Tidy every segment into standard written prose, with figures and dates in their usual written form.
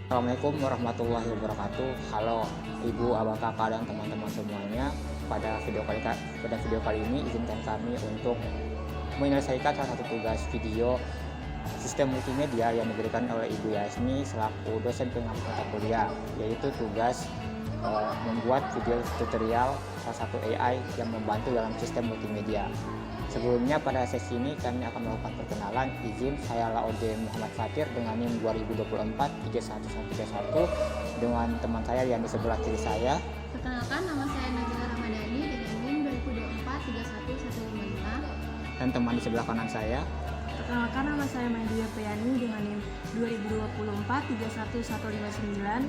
Assalamualaikum warahmatullahi wabarakatuh. Halo Ibu, Abang, Kakak, dan teman-teman semuanya. Pada video kali ini izinkan kami untuk menyelesaikan salah satu tugas video sistem multimedia yang diberikan oleh Ibu Yasmi selaku dosen pengampu mata kuliah, yaitu tugas membuat video tutorial salah satu AI yang membantu dalam sistem multimedia. Sebelumnya pada sesi ini kami akan melakukan perkenalan. Izin, saya Laode Muhammad Fatir dengan NIM 2024-31131 dengan teman saya yang di sebelah kiri saya. Perkenalkan, nama saya Najla Ramadhani dengan NIM 2024-31155. Dan teman di sebelah kanan saya. Perkenalkan, nama saya Madia Payani dengan NIM 2024-31159.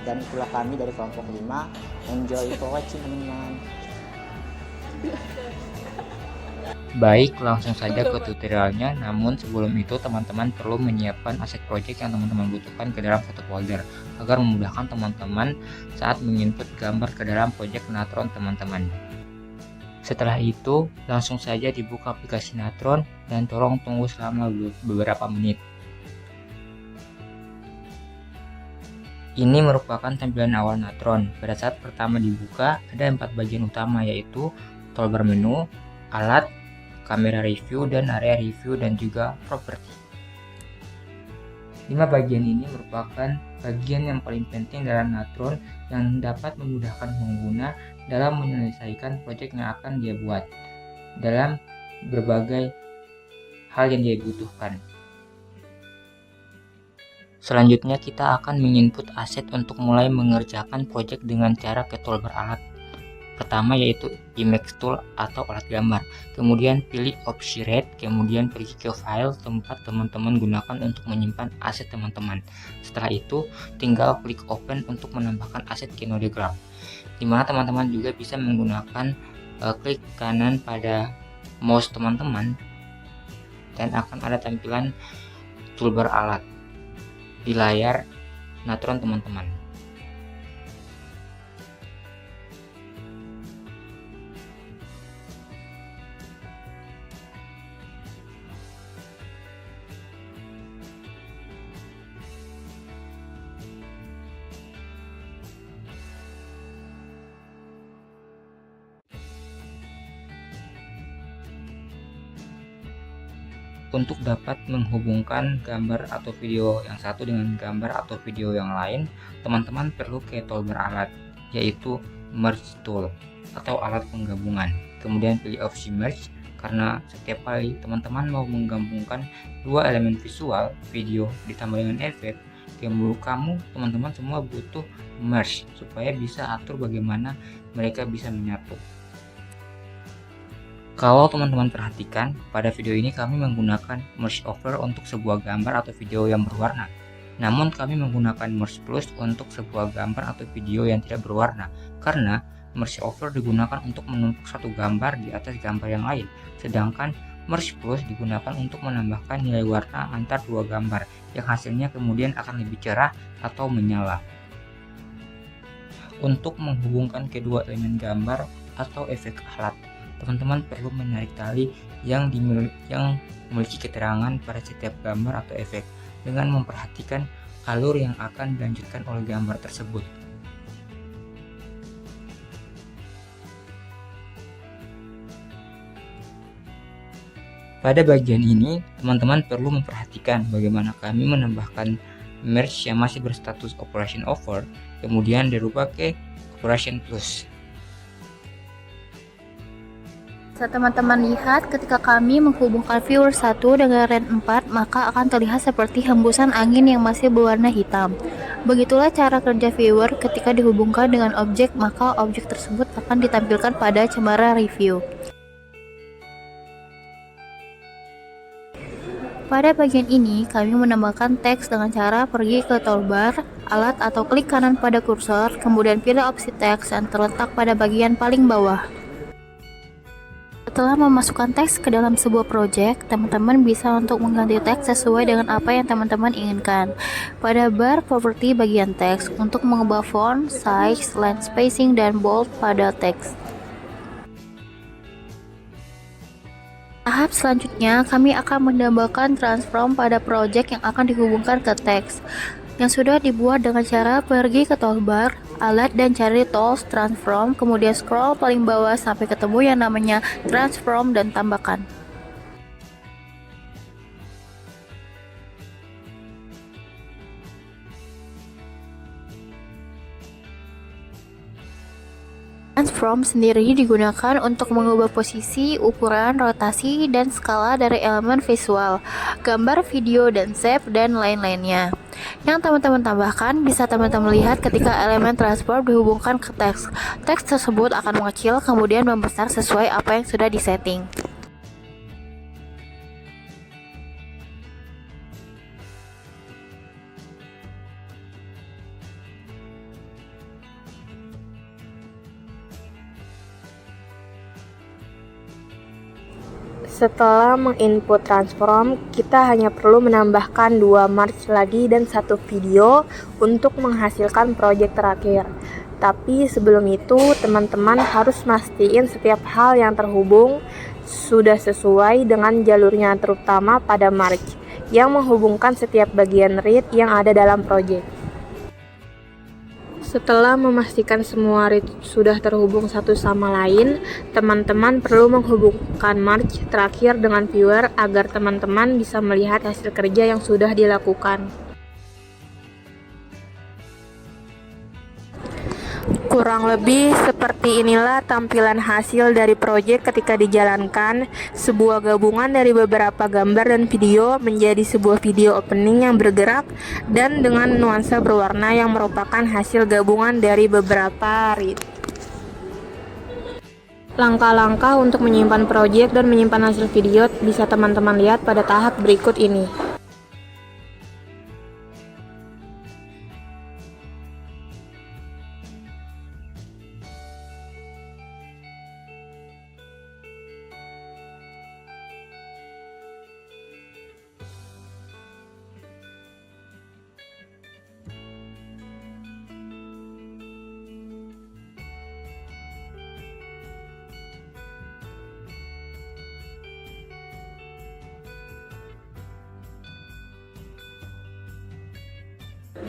Dan itulah kami dari kelompok 5. Enjoy for watching, teman-teman. Baik, langsung saja ke tutorialnya. Namun sebelum itu teman-teman perlu menyiapkan aset project yang teman-teman butuhkan ke dalam satu folder agar memudahkan teman-teman saat menginput gambar ke dalam project Natron teman-teman. Setelah itu langsung saja dibuka aplikasi Natron dan tolong tunggu selama beberapa menit. Ini merupakan tampilan awal Natron. Pada saat pertama dibuka ada 4 bagian utama, yaitu toolbar menu, alat, kamera review, dan area review, dan juga properti. 5 bagian ini merupakan bagian yang paling penting dalam Natron yang dapat memudahkan pengguna dalam menyelesaikan proyek yang akan dia buat dalam berbagai hal yang dia butuhkan. Selanjutnya kita akan menginput aset untuk mulai mengerjakan proyek dengan cara ke toolbar alat. Pertama yaitu Image Tool atau alat gambar. Kemudian pilih opsi Red, kemudian pergi ke file tempat teman-teman gunakan untuk menyimpan aset teman-teman. Setelah itu tinggal klik Open untuk menambahkan aset Kinodiagram. Dimana teman-teman juga bisa menggunakan klik kanan pada mouse teman-teman dan akan ada tampilan toolbar alat di layar Natron teman-teman. Untuk dapat menghubungkan gambar atau video yang satu dengan gambar atau video yang lain, teman-teman perlu ke toolbar alat, yaitu Merge Tool atau alat penggabungan. Kemudian pilih opsi Merge, karena setiap kali teman-teman mau menggabungkan dua elemen visual, video ditambah dengan efek, kamu teman-teman semua butuh Merge supaya bisa atur bagaimana mereka bisa menyatu. Kalau teman-teman perhatikan, pada video ini kami menggunakan Merge Over untuk sebuah gambar atau video yang berwarna. Namun kami menggunakan Merge Plus untuk sebuah gambar atau video yang tidak berwarna, karena Merge Over digunakan untuk menumpuk satu gambar di atas gambar yang lain, sedangkan Merge Plus digunakan untuk menambahkan nilai warna antar dua gambar, yang hasilnya kemudian akan lebih cerah atau menyala. Untuk menghubungkan kedua elemen gambar atau efek alat, teman-teman perlu menarik tali yang memiliki keterangan pada setiap gambar atau efek dengan memperhatikan alur yang akan dilanjutkan oleh gambar tersebut. Pada bagian ini, teman-teman perlu memperhatikan bagaimana kami menambahkan merge yang masih berstatus operation over, kemudian dirubah ke operation plus. Saat teman-teman lihat, ketika kami menghubungkan viewer 1 dengan RAN 4, maka akan terlihat seperti hembusan angin yang masih berwarna hitam. Begitulah cara kerja viewer ketika dihubungkan dengan objek, maka objek tersebut akan ditampilkan pada cemara review. Pada bagian ini, kami menambahkan teks dengan cara pergi ke toolbar alat atau klik kanan pada kursor, kemudian pilih opsi teks yang terletak pada bagian paling bawah. Setelah memasukkan teks ke dalam sebuah project, teman-teman bisa untuk mengganti teks sesuai dengan apa yang teman-teman inginkan. Pada bar properti bagian teks, untuk mengubah font, size, line spacing, dan bold pada teks. Tahap selanjutnya, kami akan menambahkan transform pada project yang akan dihubungkan ke teks. yang sudah dibuat dengan cara pergi ke toolbar, alat dan cari tools transform, kemudian scroll paling bawah sampai ketemu yang namanya transform dan tambahkan. Transform sendiri digunakan untuk mengubah posisi, ukuran, rotasi, dan skala dari elemen visual, gambar, video, dan shape, dan lain-lainnya. Yang teman-teman tambahkan bisa teman-teman lihat ketika elemen transform dihubungkan ke teks. Teks tersebut akan mengecil kemudian membesar sesuai apa yang sudah disetting. Setelah menginput transform, kita hanya perlu menambahkan 2 march lagi dan 1 video untuk menghasilkan project terakhir. Tapi sebelum itu, teman-teman harus mastiin setiap hal yang terhubung sudah sesuai dengan jalurnya, terutama pada march yang menghubungkan setiap bagian read yang ada dalam project. Setelah memastikan semua read sudah terhubung satu sama lain, teman-teman perlu menghubungkan march terakhir dengan viewer agar teman-teman bisa melihat hasil kerja yang sudah dilakukan. Kurang lebih seperti inilah tampilan hasil dari proyek ketika dijalankan. Sebuah gabungan dari beberapa gambar dan video menjadi sebuah video opening yang bergerak dan dengan nuansa berwarna yang merupakan hasil gabungan dari beberapa read. Langkah-langkah untuk menyimpan proyek dan menyimpan hasil video bisa teman-teman lihat pada tahap berikut ini.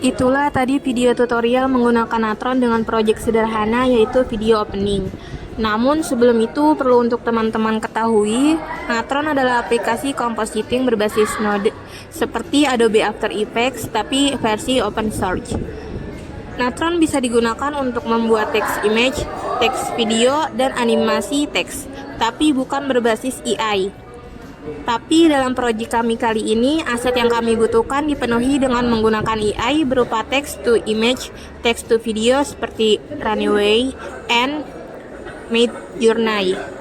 Itulah tadi video tutorial menggunakan Natron dengan proyek sederhana yaitu video opening. Namun sebelum itu perlu untuk teman-teman ketahui, Natron adalah aplikasi compositing berbasis Node seperti Adobe After Effects tapi versi open source. Natron bisa digunakan untuk membuat teks image, teks video, dan animasi teks, tapi bukan berbasis AI. Tapi dalam proyek kami kali ini, aset yang kami butuhkan dipenuhi dengan menggunakan AI berupa text to image, text to video seperti Runway, and Midjourney.